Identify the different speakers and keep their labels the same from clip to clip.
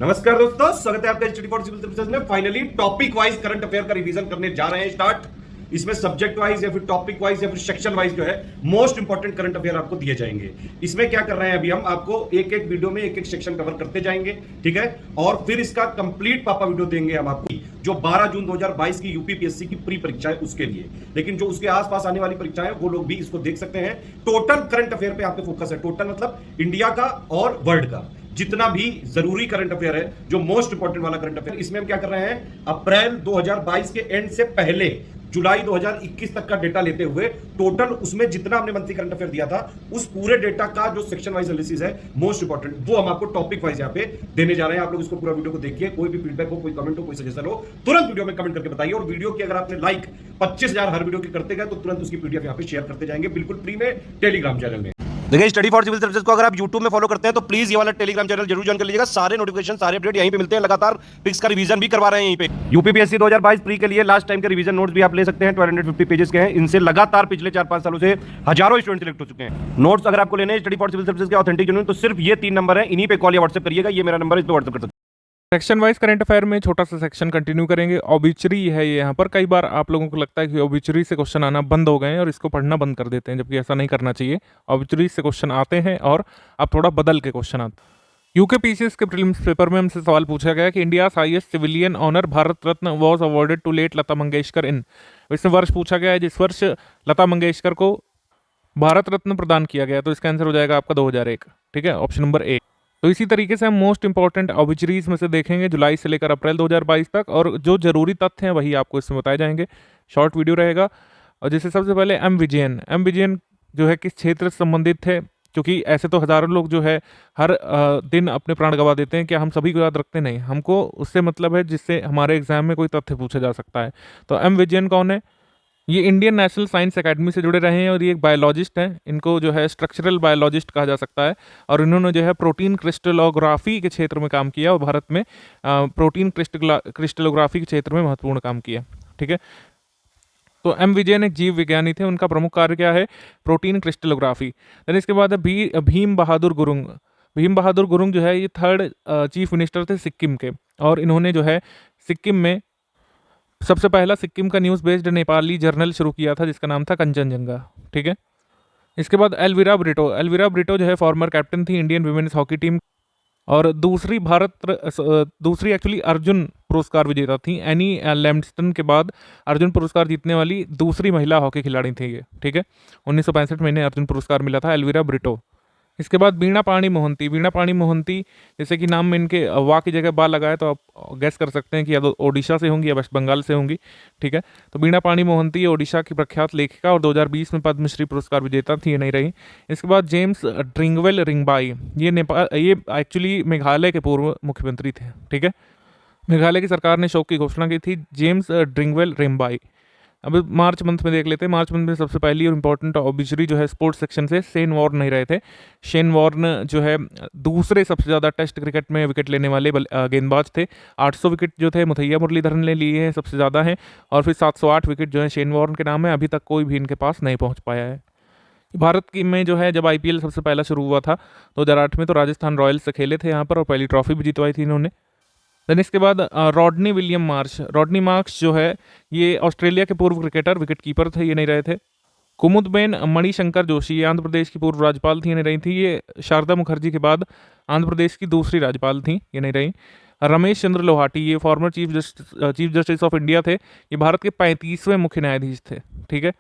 Speaker 1: नमस्कार दोस्तों, स्वागत है आपका इंस्टीट्यूट फॉर सिविल सर्विसेज में। Finally topic wise current affair का रिवीजन करने जा रहे हैं स्टार्ट। इसमें सब्जेक्ट वाइज या फिर टॉपिक वाइज या फिर सेक्शन वाइज जो है मोस्ट इंपॉर्टेंट करंट अफेयर आपको दिए जाएंगे। इसमें क्या कर रहे हैं, अभी हम आपको एक एक वीडियो में एक एक सेक्शन कवर करते जाएंगे, ठीक है। और फिर इसका कंप्लीट पापा वीडियो देंगे हम आपको, जो 12 जून 2022 की यूपीपीएससी की प्री परीक्षा है उसके लिए। लेकिन जो उसके आसपास आने वाली परीक्षाएं वो लोग भी इसको देख सकते हैं। टोटल करंट अफेयर पे आपके फोकस है, टोटल मतलब इंडिया का और वर्ल्ड का जितना भी जरूरी करंट अफेयर है, जो मोस्ट इंपॉर्टेंट वाला करंट अफेयर, इसमें हम क्या कर रहे हैं, अप्रैल 2022 के एंड से पहले जुलाई 2021 तक का डेटा लेते हुए टोटल उसमें जितना हमने मंथली करंट अफेयर दिया था उस पूरे डेटा का जो सेक्शन वाइज एनालिसिस है मोस्ट इंपॉर्टेंट, वो हम आपको टॉपिक वाइज यहां पे देने जा रहे हैं। आप लोग इसको पूरा वीडियो को देखिए, कोई भी फीडबैक हो, कोई कमेंट हो, कोई सजेशन हो, तुरंत वीडियो में कमेंट करके बताइए। और वीडियो की अगर आपने लाइक 25,000 हर वीडियो की करते गए तो तुरंत उसकी पीडीएफ यहां पे शेयर करते जाएंगे, बिल्कुल फ्री में टेलीग्राम चैनल में। देखिए, स्टडी फॉर सिविल सर्विसेज को अगर आप YouTube में फॉलो करते हैं तो प्लीज ये वाला टेलीग्राम चैनल जरूर ज्वाइन कर लीजिएगा। सारे नोटिफिकेशन, सारे अपडेट यहीं पे मिलते हैं। लगातार फिक्स का रिवीजन भी करवा रहे हैं यहीं पे। यूपीपीएससी 2022 प्री के लिए लास्ट टाइम के रिवीजन नोट्स भी आप ले सकते हैं, 1250 पेजेस के हैं। इनसे लगातार पिछले 4-5 सालों से हजारों स्टूडेंट सिलेक्ट हो चुके हैं। नोट्स अगर आपको लेने हैं स्टडी फॉर सिविल सर्विसेज के ऑथेंटिक जेन्युइन, तो सिर्फ ये 3 नंबर है, इन्हीं पे कॉल या व्हाट्सएप करिएगा। ये मेरा नंबर है, इस पे व्हाट्सएप कर सकते हैं।
Speaker 2: सेक्शन वाइज करंट अफेयर में छोटा सा सेक्शन कंटिन्यू करेंगे। ऑबिचरी है ये। यहाँ पर कई बार आप लोगों को लगता है कि ऑबिचरी से क्वेश्चन आना बंद हो गए हैं और इसको पढ़ना बंद कर देते हैं, जबकि ऐसा नहीं करना चाहिए। ऑबिचरी से क्वेश्चन आते हैं और आप थोड़ा बदल के क्वेश्चन आते हैं। यूके पीसीएस के प्रीलिम्स पेपर में हमसे सवाल पूछा गया कि India highest civilian honour Bharat Ratna was awarded to late Lata Mangeshkar in. इसमें वर्ष पूछा गया है जिस वर्ष लता मंगेशकर को भारत रत्न प्रदान किया गया, तो इसका आंसर हो जाएगा आपका 2001, ठीक है, ऑप्शन नंबर ए। तो इसी तरीके से हम मोस्ट इंपॉर्टेंट ऑबिचरीज में से देखेंगे जुलाई से लेकर अप्रैल 2022 तक, और जो जरूरी तथ्य हैं वही आपको इसमें बताए जाएंगे। शॉर्ट वीडियो रहेगा। और जैसे सबसे पहले एम विजयन जो है किस क्षेत्र से संबंधित थे, क्योंकि ऐसे तो हजारों लोग जो है हर दिन अपने प्राण गंवा देते हैं, क्या हम सभी को याद रखते नहीं। हमको उससे मतलब है जिससे हमारे एग्जाम में कोई तथ्य पूछा जा सकता है। तो एम विजयन कौन है? ये इंडियन नेशनल साइंस एकेडमी से जुड़े रहे हैं और ये एक बायोलॉजिस्ट हैं। इनको जो है स्ट्रक्चरल बायोलॉजिस्ट कहा जा सकता है, और इन्होंने जो है प्रोटीन क्रिस्टलोग्राफी के क्षेत्र में काम किया और भारत में प्रोटीन क्रिस्टलोग्राफी के क्षेत्र में महत्वपूर्ण काम किया, ठीक है। तो एम विजयन एक जीव विज्ञानी थे। उनका प्रमुख कार्य क्या है? Protein crystallography. देन इसके बाद है भीम बहादुर गुरुंग। भीम बहादुर गुरुंग जो है ये 3rd चीफ मिनिस्टर थे सिक्किम के, और इन्होंने जो है सिक्किम में सबसे पहला सिक्किम का न्यूज़ बेस्ड नेपाली जर्नल शुरू किया था जिसका नाम था कंचनजंगा, ठीक है। इसके बाद एल्विरा ब्रिटो जो है फॉर्मर कैप्टन थी इंडियन विमेन्स हॉकी टीम, और दूसरी एक्चुअली अर्जुन पुरस्कार विजेता थी। एनी लैम्पस्टन के बाद अर्जुन पुरस्कार जीतने वाली दूसरी महिला हॉकी खिलाड़ी थी ये, ठीक है। 1965 में इन्हें अर्जुन पुरस्कार मिला था, एल्विरा ब्रिटो। इसके बाद वीणा पाणी मोहंती, जैसे कि नाम में इनके वाह की जगह बा लगाए तो आप गैस कर सकते हैं कि या तो ओडिशा से होंगी या वेस्ट बंगाल से होंगी, ठीक है। तो वीणा पाणी मोहंती ओडिशा की प्रख्यात लेखिका और 2020 में पद्मश्री पुरस्कार विजेता थी, ये नहीं रही। इसके बाद जेम्स ड्रिंगवेल रिंगबाई, ये एक्चुअली मेघालय के पूर्व मुख्यमंत्री थे, ठीक है। मेघालय की सरकार ने शोक की घोषणा की थी। जेम्स ड्रिंगवेल रिंगबाई। अब मार्च मंथ में देख लेते हैं। मार्च मंथ में सबसे पहली और इंपॉर्टेंट ऑबिचरी जो है स्पोर्ट्स सेक्शन से शेन वॉर्न नहीं रहे थे। शेन वॉर्न जो है दूसरे सबसे ज़्यादा टेस्ट क्रिकेट में विकेट लेने वाले गेंदबाज थे। 800 विकेट जो थे मुथैया मुरलीधरन ने लिए हैं, सबसे ज़्यादा हैं। और फिर 708 विकेट जो है शेन वॉर्न के नाम है। अभी तक कोई भी इनके पास नहीं पहुँच पाया है। भारत की में जो है जब आईपीएल सबसे पहला शुरू हुआ था 2008 में, तो राजस्थान रॉयल्स से खेले थे यहाँ पर और पहली ट्रॉफी भी जितवाई थी इन्होंने। देन इसके बाद रॉडनी मार्क्स जो है ये ऑस्ट्रेलिया के पूर्व क्रिकेटर विकेट कीपर थे, ये नहीं रहे थे। कुमुदबेन मणिशंकर जोशी, ये आंध्र प्रदेश की पूर्व राज्यपाल थी, ये नहीं रही थी। ये शारदा मुखर्जी के बाद आंध्र प्रदेश की दूसरी राज्यपाल थी, ये नहीं रही। रमेश चंद्र लोहाटी, ये former chief justice of India थे। ये भारत के 35वें मुख्य न्यायाधीश थे, ठीक है।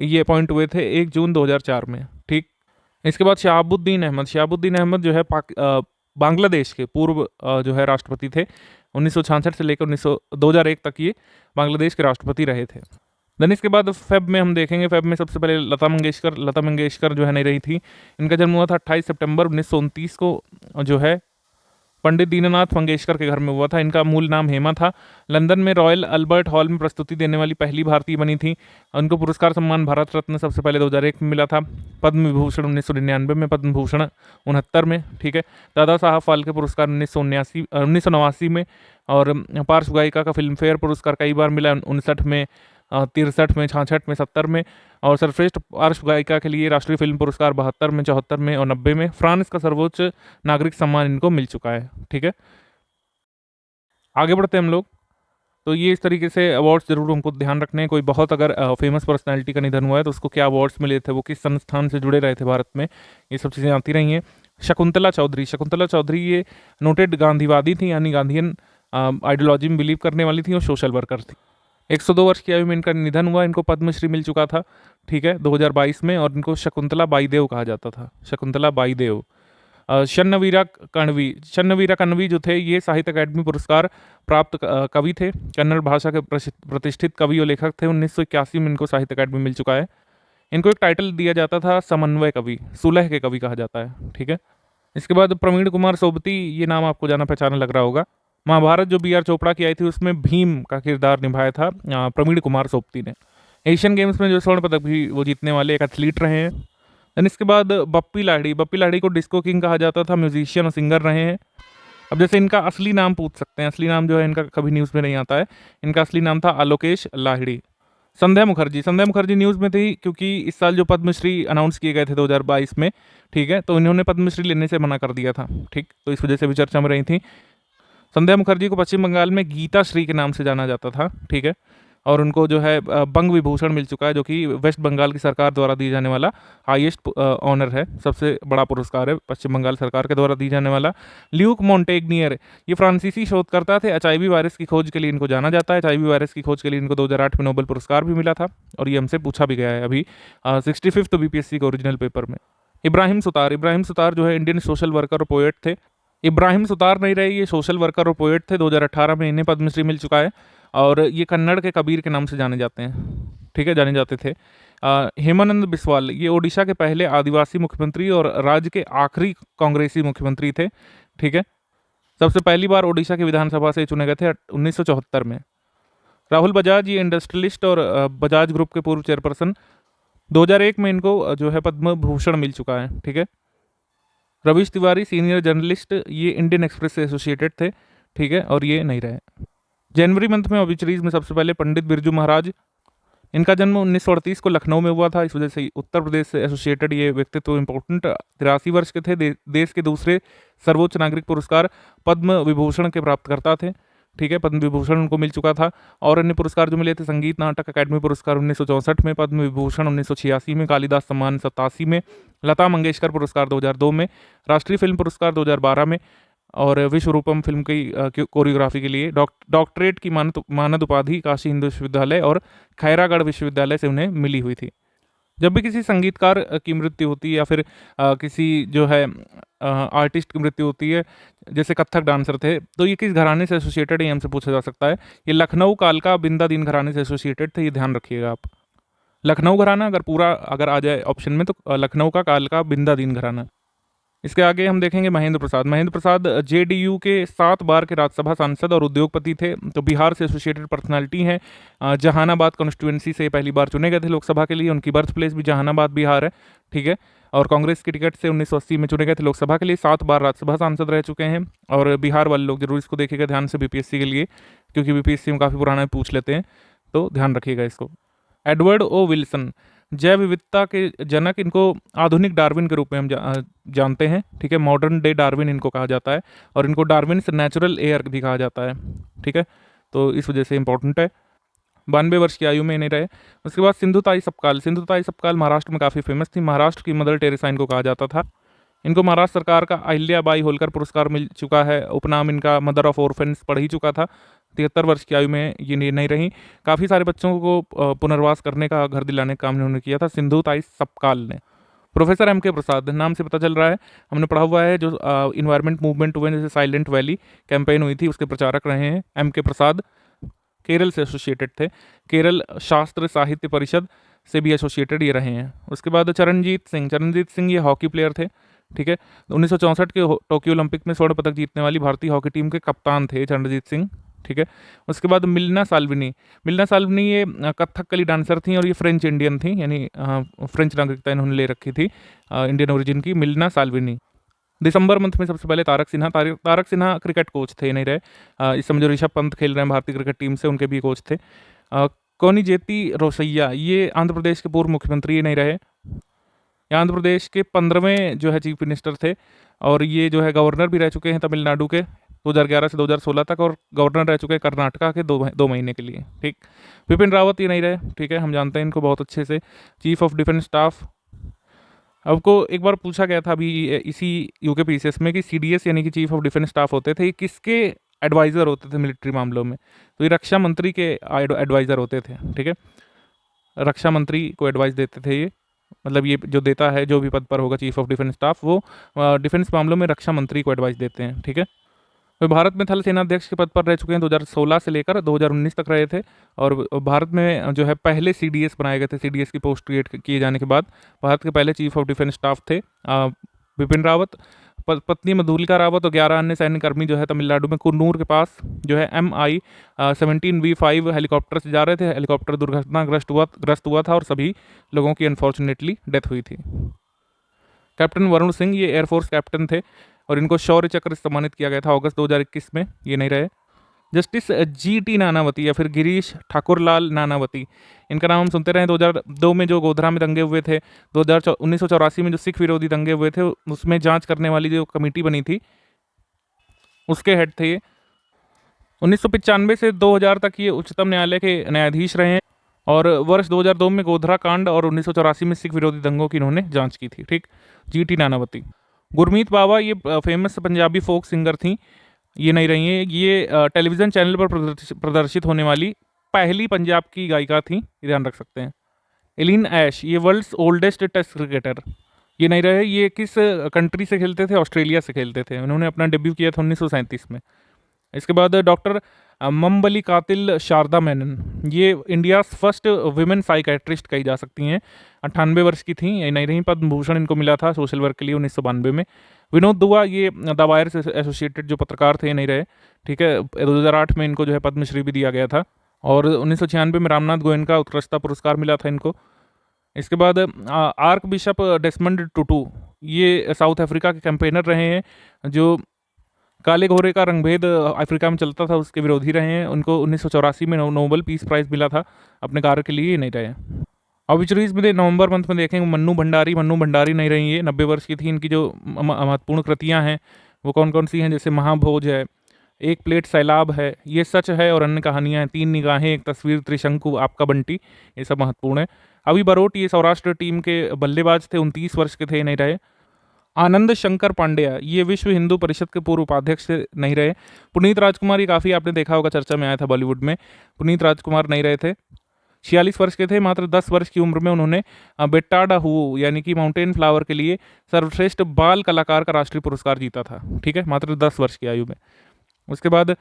Speaker 2: ये अपॉइंट हुए थे 1 जून 2004 में, ठीक। इसके बाद शहाबुद्दीन अहमद जो है बांग्लादेश के पूर्व जो है राष्ट्रपति थे। 1966 से लेकर 2001 तक ये बांग्लादेश के राष्ट्रपति रहे थे। देन इसके बाद फेब में हम देखेंगे। फेब में सबसे पहले लता मंगेशकर जो है नहीं रही थी। इनका जन्म हुआ था 28 सितंबर 1929 को, जो है पंडित दीननाथ मंगेशकर के घर में हुआ था। इनका मूल नाम हेमा था। लंदन में रॉयल अल्बर्ट हॉल में प्रस्तुति देने वाली पहली भारतीय बनी थी। उनको पुरस्कार सम्मान भारत रत्न सबसे पहले 2001 में मिला था। पद्म विभूषण 1999 में, पद्म भूषण 69 में, ठीक है। दादा साहब फाल्के पुरस्कार 1989 में, और पार्श्व गायिका का फिल्म फेयर पुरस्कार कई बार मिला, 59 में, 63 में, 66 में, 70 में। और सर्वश्रेष्ठ पार्श्व गायिका के लिए राष्ट्रीय फिल्म पुरस्कार 72 में, 74 में और 90 में। फ्रांस का सर्वोच्च नागरिक सम्मान इनको मिल चुका है, ठीक है। आगे बढ़ते हैं हम लोग। तो ये इस तरीके से अवार्ड्स जरूर हमको ध्यान रखने हैं। कोई बहुत अगर फेमस पर्सनैलिटी का निधन हुआ है तो उसको क्या अवार्ड्स मिले थे, वो किस संस्थान से जुड़े रहे थे भारत में, ये सब चीज़ें आती रही हैं। शकुंतला चौधरी ये नोटेड गांधीवादी थी, यानी गांधीयन आइडियोलॉजी में बिलीव करने वाली थी और सोशल वर्कर थी। 102 वर्ष की आयु में इनका निधन हुआ। इनको पद्मश्री मिल चुका था, ठीक है, 2022 में, और इनको शकुंतला बाईदेव कहा जाता था, शकुंतला बाईदेव। शन्नवीरा कणवी जो थे ये साहित्य अकादमी पुरस्कार प्राप्त कवि थे, कन्नड़ भाषा के प्रतिष्ठित कवि और लेखक थे। 1981 में इनको साहित्य अकादमी मिल चुका है। इनको एक टाइटल दिया जाता था समन्वय कवि, सुलह के कवि कहा जाता है, ठीक है। इसके बाद प्रवीण कुमार सोबती, ये नाम आपको जाना पहचाना लग रहा होगा। महाभारत जो बी आर चोपड़ा की आई थी उसमें भीम का किरदार निभाया था प्रवीण कुमार सोबती ने। एशियन गेम्स में जो स्वर्ण पदक भी वो जीतने वाले एक एथलीट रहे हैं। देन इसके बाद बप्पी लाहिड़ी को डिस्को किंग कहा जाता था, म्यूजिशियन और सिंगर रहे हैं। अब जैसे इनका असली नाम पूछ सकते हैं, असली नाम जो है इनका कभी न्यूज़ में नहीं आता है। इनका असली नाम था आलोकेश लाहिड़ी। संध्या मुखर्जी न्यूज़ में थी क्योंकि इस साल जो पद्मश्री अनाउंस किए गए थे 2022 में, ठीक है, तो इन्होंने पद्मश्री लेने से मना कर दिया था, ठीक, तो इस वजह से भी चर्चा में रही थी। संध्या मुखर्जी को पश्चिम बंगाल में गीता श्री के नाम से जाना जाता था, ठीक है, और उनको जो है बंग विभूषण मिल चुका है, जो कि वेस्ट बंगाल की सरकार द्वारा दिए जाने वाला हाईएस्ट ऑनर है, सबसे बड़ा पुरस्कार है पश्चिम बंगाल सरकार के द्वारा दिए जाने वाला। ल्यूक मोंटेग्नियर, ये फ्रांसीसी शोधकर्ता थे, एचआईवी वायरस की खोज के लिए इनको जाना जाता है। एचआईवी वायरस की खोज के लिए इनको 2008 में नोबेल पुरस्कार भी मिला था, और ये हमसे पूछा भी गया है अभी 65th बीपीएससी के ओरिजिनल पेपर में। इब्राहिम सुतार जो है इंडियन सोशल वर्कर और पोएट थे। इब्राहिम सुतार नहीं रहे, ये सोशल वर्कर और पोएट थे। 2018 में इन्हें पद्मश्री मिल चुका है, और ये कन्नड़ के कबीर के नाम से जाने जाते हैं, ठीक है, जाने जाते थे। हेमानंद बिस्वाल, ये ओडिशा के पहले आदिवासी मुख्यमंत्री और राज्य के आखिरी कांग्रेसी मुख्यमंत्री थे, ठीक है। सबसे पहली बार ओडिशा की विधानसभा से चुने गए थे 1974 में। राहुल बजाज, ये इंडस्ट्रियलिस्ट और बजाज ग्रुप के पूर्व चेयरपर्सन, 2001 में इनको जो है पद्म भूषण मिल चुका है, ठीक है। रवीश तिवारी, सीनियर जर्नलिस्ट, ये इंडियन एक्सप्रेस से एसोसिएटेड थे, ठीक है, और ये नहीं रहे। जनवरी मंथ में ऑबिचरीज में सबसे पहले पंडित बिरजू महाराज, इनका जन्म 1938 को लखनऊ में हुआ था, इस वजह से उत्तर प्रदेश से एसोसिएटेड ये व्यक्तित्व इंपॉर्टेंट। 83 वर्ष के थे, देश के दूसरे सर्वोच्च नागरिक पुरस्कार पद्म विभूषण के प्राप्तकर्ता थे, ठीक है, पद्म विभूषण उनको मिल चुका था। और अन्य पुरस्कार जो मिले थे, संगीत नाटक अकादमी पुरस्कार 1964 में, पद्म विभूषण 1986 में, कालिदास सम्मान 87 में, लता मंगेशकर पुरस्कार 2002 में, राष्ट्रीय फिल्म पुरस्कार 2012 में, और विश्व रूपम फिल्म की कोरियोग्राफी के लिए डॉक्टरेट की मानद उपाधि काशी हिंदू विश्वविद्यालय और खैरागढ़ विश्वविद्यालय से उन्हें मिली हुई थी। जब भी किसी संगीतकार की मृत्यु होती है या फिर किसी जो है आर्टिस्ट की मृत्यु होती है, जैसे कथक डांसर थे, तो ये किस घराने से एसोसिएटेड है, हमसे पूछा जा सकता है। ये लखनऊ कालका बिंदा दीन घराने से एसोसिएटेड थे, ये ध्यान रखिएगा आप। लखनऊ घराना अगर आ जाए ऑप्शन में तो लखनऊ का कालका बिंदा दीन घराना। इसके आगे हम देखेंगे महेंद्र प्रसाद जेडीयू के 7 बार के राज्यसभा सांसद और उद्योगपति थे, तो बिहार से एसोसिएटेड पर्सनालिटी हैं। जहानाबाद कॉन्स्टिट्यूएंसी से पहली बार चुने गए थे लोकसभा के लिए, उनकी बर्थ प्लेस भी जहानाबाद बिहार है, ठीक है। और कांग्रेस की टिकट से 1980 में चुने गए थे लोकसभा के लिए, 7 बार राज्यसभा सांसद रह चुके हैं। और बिहार वाले लोग जरूर इसको देखिएगा ध्यान से बीपीएससी के लिए, क्योंकि बीपीएससी में काफ़ी पुराना पूछ लेते हैं, तो ध्यान रखिएगा इसको। एडवर्ड ओ विल्सन, जैव विविधता के जनक, इनको आधुनिक डार्विन के रूप में हम जानते हैं, ठीक है, मॉडर्न डे डार्विन इनको कहा जाता है, और इनको डार्विन से नेचुरल एयर भी कहा जाता है, ठीक है, तो इस वजह से इंपॉर्टेंट है। 92 वर्ष की आयु में नहीं रहे। उसके बाद सिंधुताई सपकाल महाराष्ट्र में काफ़ी फेमस थी, महाराष्ट्र की मदर टेरेसा इनको कहा जाता था। इनको महाराष्ट्र सरकार का अहिल्याबाई होलकर पुरस्कार मिल चुका है, उपनाम इनका मदर ऑफ ऑर्फेन्स पढ़ ही चुका था। 73 वर्ष की आयु में ये नहीं रही। काफ़ी सारे बच्चों को पुनर्वास करने का, घर दिलाने का काम इन्होंने किया था, सिंधुताई सपकाल ने। प्रोफेसर एम के प्रसाद, नाम से पता चल रहा है, हमने पढ़ा हुआ है, जो इन्वायरमेंट मूवमेंट हुए, जैसे साइलेंट वैली कैंपेन हुई थी, उसके प्रचारक रहे हैं एम के प्रसाद। केरल से एसोसिएटेड थे, केरल शास्त्र साहित्य परिषद से भी एसोसिएटेड ये रहे हैं। उसके बाद चरणजीत सिंह ये हॉकी प्लेयर थे, ठीक है, 1964 के टोक्यो ओलंपिक में स्वर्ण पदक जीतने वाली भारतीय हॉकी टीम के कप्तान थे चरणजीत सिंह, ठीक है। उसके बाद मिलना साल्विनी ये कथकली डांसर थी, और ये फ्रेंच इंडियन थी, यानी फ्रेंच नागरिकता इन्होंने ले रखी थी, इंडियन ओरिजिन की मिलना साल्विनी। दिसंबर मंथ में सबसे पहले तारक सिन्हा क्रिकेट कोच थे, नहीं रहे। इस समय जो ऋषभ पंत खेल रहे हैं भारतीय क्रिकेट टीम से, उनके भी कोच थे। कोनिजेती रोसैया, ये आंध्र प्रदेश के पूर्व मुख्यमंत्री नहीं रहे, ये आंध्र प्रदेश के 15वें जो है चीफ मिनिस्टर थे, और ये जो है गवर्नर भी रह चुके हैं तमिलनाडु के। 2011 से 2016 तक, और गवर्नर रह चुके हैं कर्नाटका के 2 महीने के लिए। ठीक, बिपिन रावत ये नहीं रहे, ठीक है, हम जानते हैं इनको बहुत अच्छे से। चीफ ऑफ डिफेंस स्टाफ, आपको एक बार पूछा गया था अभी इसी यूकेपीसीएस में कि सीडीएस यानी कि चीफ ऑफ डिफेंस स्टाफ होते थे, ये किसके एडवाइज़र होते थे मिलिट्री मामलों में? तो ये रक्षा मंत्री के एडवाइज़र होते थे। ठीक है, रक्षा मंत्री को एडवाइस देते थे ये, मतलब ये जो देता है, जो भी पद पर होगा चीफ ऑफ डिफेंस स्टाफ, वो डिफेंस मामलों में रक्षा मंत्री को एडवाइस देते हैं। ठीक है, वे भारत में थल सेनाध्यक्ष के पद पर रह चुके हैं, 2016 से लेकर 2019 तक रहे थे। और भारत में जो है पहले सीडीएस बनाए गए थे, सीडीएस की पोस्ट क्रिएट किए जाने के बाद भारत के पहले चीफ ऑफ डिफेंस स्टाफ थे बिपिन रावत। पत्नी मधुलिका रावत और 11 अन्य सैन्यकर्मी जो है तमिलनाडु में कुन्नूर के पास जो है MI-17V5 हेलीकॉप्टर से जा रहे थे। हेलीकॉप्टर दुर्घटनाग्रस्त हुआ था और सभी लोगों की अनफॉर्चुनेटली डेथ हुई थी। कैप्टन वरुण सिंह ये एयरफोर्स कैप्टन थे और इनको शौर्य चक्र से सम्मानित किया गया था अगस्त 2021 में, ये नहीं रहे। जस्टिस GT नानावती या फिर गिरीश ठाकुरलाल नानावती, इनका नाम हम सुनते रहे। 2002 में जो गोधरा में दंगे हुए थे, 1984 में जो सिख विरोधी दंगे हुए थे, उसमें जांच करने वाली जो कमेटी बनी थी उसके हेड थे ये। 1995 से 2000 तक ये उच्चतम न्यायालय के न्यायाधीश रहे हैं और वर्ष 2002 में गोधरा कांड और 1984 में सिख विरोधी दंगों की इन्होंने जांच की थी। ठीक, GT नानावती। गुरमीत बाबा ये फेमस पंजाबी फोक सिंगर थी, ये नहीं रही हैं। ये टेलीविज़न चैनल पर प्रदर्शित होने वाली पहली पंजाब की गायिका थी, ध्यान रख सकते हैं। एलिन ऐश ये वर्ल्ड्स ओल्डेस्ट टेस्ट क्रिकेटर, ये नहीं रहे। ये किस कंट्री से खेलते थे? ऑस्ट्रेलिया से खेलते थे। उन्होंने अपना डेब्यू किया था 1937 में। इसके बाद डॉक्टर मम्बली कातिल शारदा मेनन, ये इंडिया फर्स्ट विमेन साइकेट्रिस्ट कही जा सकती हैं, 98 वर्ष की थी, ये नहीं रही। पद्म भूषण इनको मिला था सोशल वर्क के लिए 1992 में। विनोद दुआ ये द वायर से एसोसिएटेड जो पत्रकार थे, ये नहीं रहे। ठीक है, 2008 में इनको जो है पद्मश्री भी दिया गया था और 1996 में रामनाथ गोयनका उत्कृष्टता पुरस्कार मिला था इनको। इसके बाद आर्क बिशप डेसमंड टुटू, ये साउथ अफ्रीका के कैंपेनर रहे हैं, जो काले घोड़े का रंगभेद अफ्रीका में चलता था उसके विरोधी रहे हैं। उनको 1984 में नोबेल पीस प्राइज़ मिला था अपने कार्य के लिए, नहीं रहे। ऑबिचुरीज में नवंबर मंथ में देखेंगे मन्नू भंडारी नहीं रही है, 90 वर्ष की थी। इनकी जो महत्वपूर्ण कृतियाँ हैं वो कौन कौन सी हैं? जैसे महाभोज है, एक प्लेट सैलाब है, ये सच है और अन्य कहानियाँ हैं, 3 निगाहें, एक तस्वीर, त्रिशंकु, आपका बंटी, ये सब महत्वपूर्ण है। अभी बरोट ये सौराष्ट्र टीम के बल्लेबाज थे, 29 वर्ष के थे, नहीं रहे। आनंद शंकर पांड्या ये विश्व हिंदू परिषद के पूर्व उपाध्यक्ष नहीं रहे। पुनीत राजकुमार ये काफ़ी आपने देखा होगा, चर्चा में आया था बॉलीवुड में। पुनीत राजकुमार नहीं रहे थे, 46 वर्ष के थे। मात्र 10 वर्ष की उम्र में उन्होंने बेट्टा डाहू यानी कि माउंटेन फ्लावर के लिए सर्वश्रेष्ठ बाल कलाकार का राष्ट्रीय पुरस्कार जीता था। ठीक है, मात्र 10 वर्ष की आयु में। उसके बाद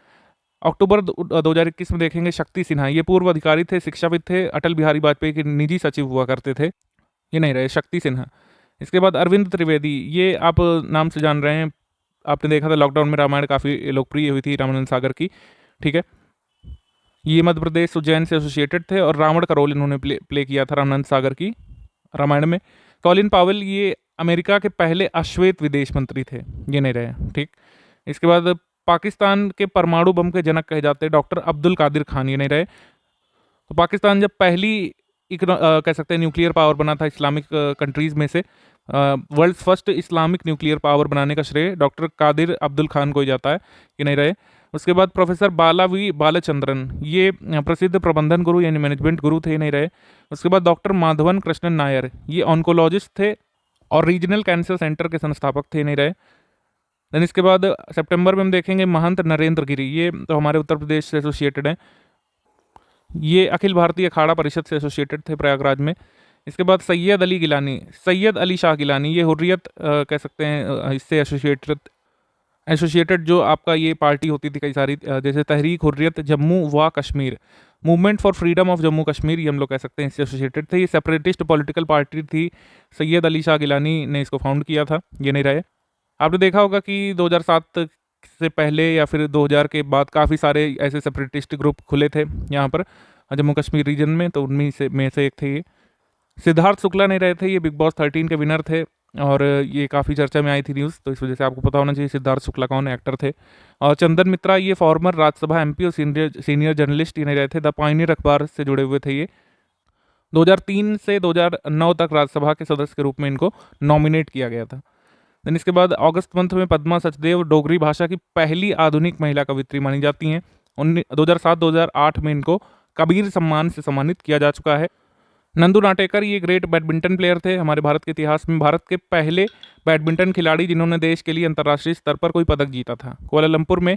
Speaker 2: अक्टूबर 2021 में देखेंगे शक्ति सिन्हा, ये पूर्व अधिकारी थे, शिक्षाविद थे, अटल बिहारी वाजपेयी के निजी सचिव हुआ करते थे, ये नहीं रहे, शक्ति सिन्हा। इसके बाद अरविंद त्रिवेदी, ये आप नाम से जान रहे हैं, आपने देखा था लॉकडाउन में रामायण काफ़ी लोकप्रिय हुई थी रामानंद सागर की। ठीक है, ये मध्य प्रदेश उज्जैन से एसोसिएटेड थे और रावण का रोल इन्होंने प्ले किया था रामानंद सागर की रामायण में। कॉलिन पावेल ये अमेरिका के पहले अश्वेत विदेश मंत्री थे, ये नहीं रहे। ठीक, इसके बाद पाकिस्तान के परमाणु बम के जनक कहे जाते हैं डॉक्टर अब्दुल कादिर खान, ये नहीं रहे। तो पाकिस्तान जब पहली कह सकते हैं न्यूक्लियर पावर बना था इस्लामिक कंट्रीज़ में से, world first Islamic nuclear power बनाने का श्रेय डॉक्टर कादिर अब्दुल खान को ही जाता है, ये नहीं रहे। उसके बाद प्रोफेसर बालावी बालचंद्रन, ये प्रसिद्ध प्रबंधन गुरु यानी मैनेजमेंट गुरु थे, नहीं रहे। उसके बाद डॉक्टर माधवन कृष्णन नायर, ये ऑन्कोलॉजिस्ट थे और रीजनल कैंसर सेंटर के संस्थापक थे, नहीं रहे। देन इसके बाद सितंबर में हम देखेंगे महंत नरेंद्र गिरी, ये तो हमारे उत्तर प्रदेश से एसोसिएटेड हैं, ये अखिल भारतीय अखाड़ा परिषद से एसोसिएटेड थे प्रयागराज में। इसके बाद सैयद अली शाह गिलानी, ये हुर्रियत कह सकते हैं इससे एसोसिएटेड जो आपका ये पार्टी होती थी कई सारी, जैसे तहरीक हुर्रियत जम्मू व Kashmir, movement for freedom of Jammu Kashmir, ये हम लोग कह सकते हैं इससे एसोसिएटेड थे। ये सेपरेटिस्ट पॉलिटिकल पार्टी थी, सैयद अली शाह गिलानी ने इसको फाउंड किया था, ये नहीं रहे। आपने देखा होगा कि 2007 से पहले या फिर 2000 के बाद काफ़ी सारे ऐसे सेपरेटिस्ट ग्रुप खुले थे यहाँ पर जम्मू कश्मीर रीजन में, तो उनमें से एक थे ये। सिद्धार्थ शुक्ला नहीं रहे थे, ये बिग बॉस 13 के विनर थे और ये काफ़ी चर्चा में आई थी न्यूज़, तो इस वजह से आपको पता होना चाहिए सिद्धार्थ शुक्ला कौन एक्टर थे। और चंदन मित्रा, ये फॉर्मर राज्यसभा MP और सीनियर जर्नलिस्ट, ये नहीं रहे थे। द पायनियर अखबार से जुड़े हुए थे ये। 2003 से 2009 तक राज्यसभा के सदस्य के रूप में इनको नॉमिनेट किया गया था। देन इसके बाद अगस्त मंथ में पद्मा सचदेव डोगरी भाषा की पहली आधुनिक महिला कवित्री मानी जाती हैं। 2007-2008 में इनको कबीर सम्मान से सम्मानित किया जा चुका है। नंदू नाटेकर ये ग्रेट बैडमिंटन प्लेयर थे, हमारे भारत के इतिहास में भारत के पहले बैडमिंटन खिलाड़ी जिन्होंने देश के लिए अंतर्राष्ट्रीय स्तर पर कोई पदक जीता था। कुआलालंपुर में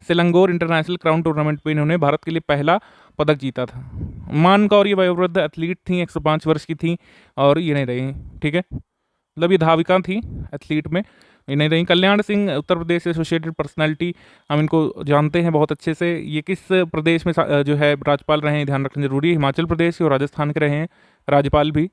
Speaker 2: सिलंगोर इंटरनेशनल क्राउन टूर्नामेंट में इन्होंने भारत के लिए पहला पदक जीता था। मान कौर ये वयोवृद्ध एथलीट थी, 105 वर्ष की थी और ये नहीं रही, ठीक है, मतलब ये धाविका थी एथलीट में, ये नहीं रही। कल्याण सिंह उत्तर प्रदेश से एसोसिएटेड पर्सनालिटी, हम इनको जानते हैं बहुत अच्छे से। ये किस प्रदेश में जो है राज्यपाल रहे हैं, ध्यान रखना जरूरी है, हिमाचल प्रदेश के और राजस्थान के रहे हैं राज्यपाल भी।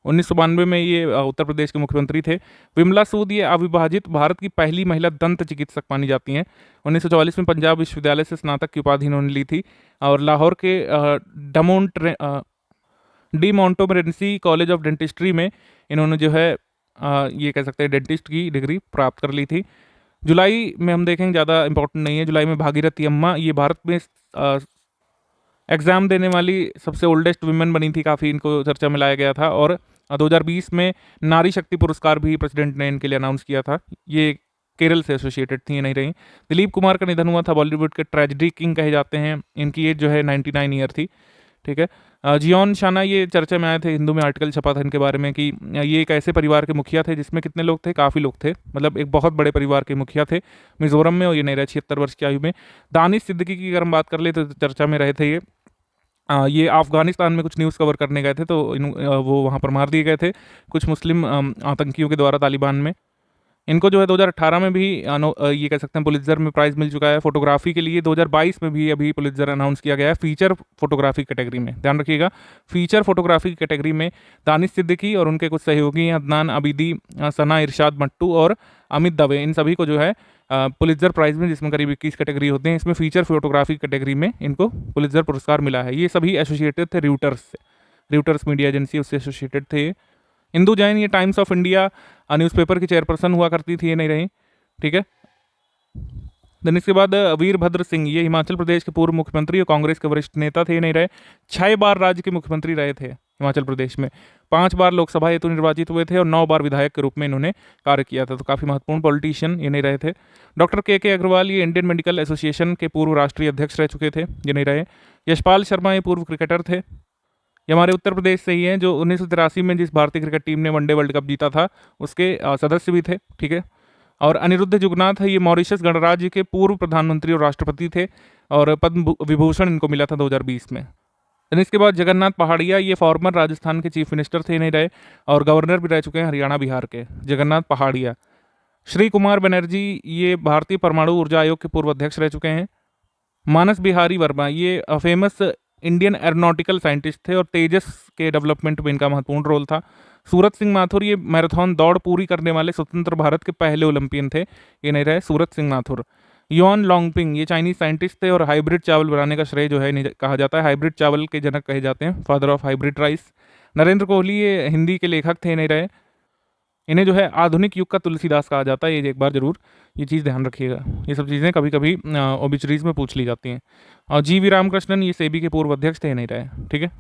Speaker 2: 1992 में ये उत्तर प्रदेश के मुख्यमंत्री थे। विमला सूद ये अविभाजित भारत की पहली महिला दंत चिकित्सक मानी जाती हैं। 1944 में पंजाब विश्वविद्यालय से स्नातक की उपाधि इन्होंने ली थी और लाहौर के डी मोंटोमरेंसी कॉलेज ऑफ डेंटिस्ट्री में इन्होंने जो है ये कह सकते हैं डेंटिस्ट की डिग्री प्राप्त कर ली थी। जुलाई में हम देखेंगे, ज़्यादा इंपॉर्टेंट नहीं है, जुलाई में भागीरथी अम्मा ये भारत में एग्ज़ाम देने वाली सबसे ओल्डेस्ट वुमेन बनी थी, काफ़ी इनको चर्चा में लाया गया था। और 2020 में नारी शक्ति पुरस्कार भी प्रेसिडेंट ने इनके लिए अनाउंस किया था, ये केरल से एसोसिएटेड थी, ये नहीं रही। दिलीप कुमार का निधन हुआ था, बॉलीवुड के ट्रेजेडी किंग कहे जाते हैं, इनकी एज जो है 99 ईयर थी, ठीक है। जियोन शाना ये चर्चा में आए थे, हिंदू में आर्टिकल छपा था इनके बारे में कि ये एक ऐसे परिवार के मुखिया थे जिसमें कितने लोग थे, काफ़ी लोग थे, मतलब एक बहुत बड़े परिवार के मुखिया थे मिजोरम में, और ये नहीं रहे 76 वर्ष की आयु में। दानिश सिद्दीकी की अगर हम बात कर ले तो चर्चा में रहे थे ये अफगानिस्तान में कुछ न्यूज़ कवर करने गए थे तो वो वहाँ पर मार दिए गए थे कुछ मुस्लिम आतंकियों के द्वारा तालिबान में। इनको जो है 2018 में भी ये कह सकते हैं पुलित्जर में प्राइज़ मिल चुका है फोटोग्राफी के लिए। 2022 में भी अभी पुलित्जर अनाउंस किया गया है फीचर फोटोग्राफी कैटेगरी में, ध्यान रखिएगा, फीचर फोटोग्राफी कैटेगरी में दानिश सिद्दीकी और उनके कुछ सहयोगी अदनान अबीदी, सना इरशाद मट्टू और अमित दवे, इन सभी को जो है पुलित्जर प्राइज़ में, जिसमें करीब 21 कैटेगरी होते हैं, इसमें फीचर फोटोग्राफी कैटेगरी में इनको पुलित्जर पुरस्कार मिला है। ये सभी एसोसिएटेड थे रूटर्स से, रूटर्स मीडिया एजेंसी उससे एसोसिएटेड थे। इंदु जैन ये टाइम्स ऑफ इंडिया न्यूज़पेपर की चेयरपर्सन हुआ करती थी, ये नहीं रही, ठीक है। देन इसके बाद वीरभद्र सिंह ये हिमाचल प्रदेश के पूर्व मुख्यमंत्री और कांग्रेस के वरिष्ठ नेता थे, ये नहीं रहे। 6 बार राज्य के मुख्यमंत्री रहे थे हिमाचल प्रदेश में, 5 बार लोकसभा हेतु निर्वाचित हुए थे और 9 बार विधायक के रूप में इन्होंने कार्य किया था, तो काफ़ी महत्वपूर्ण पॉलिटिशियन ये नहीं रहे थे। डॉक्टर के अग्रवाल ये इंडियन मेडिकल एसोसिएशन के पूर्व राष्ट्रीय अध्यक्ष रह चुके थे, ये नहीं रहे। यशपाल शर्मा ये पूर्व क्रिकेटर थे, ये हमारे उत्तर प्रदेश से ही हैं, जो 1983 में जिस भारतीय क्रिकेट टीम ने वनडे वर्ल्ड कप जीता था उसके सदस्य भी थे, ठीक है। और अनिरुद्ध जुगनाथ है ये मॉरिशस गणराज्य के पूर्व प्रधानमंत्री और राष्ट्रपति थे और पद्म विभूषण इनको मिला था 2020 में। इसके बाद जगन्नाथ पहाड़िया ये फॉर्मर राजस्थान के चीफ मिनिस्टर थे, नहीं रहे, और गवर्नर भी रह चुके हैं हरियाणा बिहार के, जगन्नाथ पहाड़िया। श्री कुमार बनर्जी ये भारतीय परमाणु ऊर्जा आयोग के पूर्व अध्यक्ष रह चुके हैं। मानस बिहारी वर्मा ये फेमस इंडियन एरोनॉटिकल साइंटिस्ट थे और तेजस के डेवलपमेंट में इनका महत्वपूर्ण रोल था। सूरत सिंह माथुर ये मैराथन दौड़ पूरी करने वाले स्वतंत्र भारत के पहले ओलंपियन थे, ये नहीं रहे, सूरत सिंह माथुर। युआन लॉन्गपिंग ये चाइनीज साइंटिस्ट थे और हाइब्रिड चावल बनाने का श्रेय जो है कहा जाता है, हाइब्रिड चावल के जनक कहे जाते हैं, father of hybrid rice. Narendra Kohli ये हिंदी के लेखक थे, नहीं रहे, इन्हें जो है आधुनिक युग का तुलसीदास कहा जाता है, ये एक बार जरूर ये चीज़ ध्यान रखिएगा, ये सब चीज़ें कभी कभी ओबिचुरीज में पूछ ली जाती हैं। और जी वी रामकृष्णन ये सेबी के पूर्व अध्यक्ष थे, नहीं रहे, ठीक है।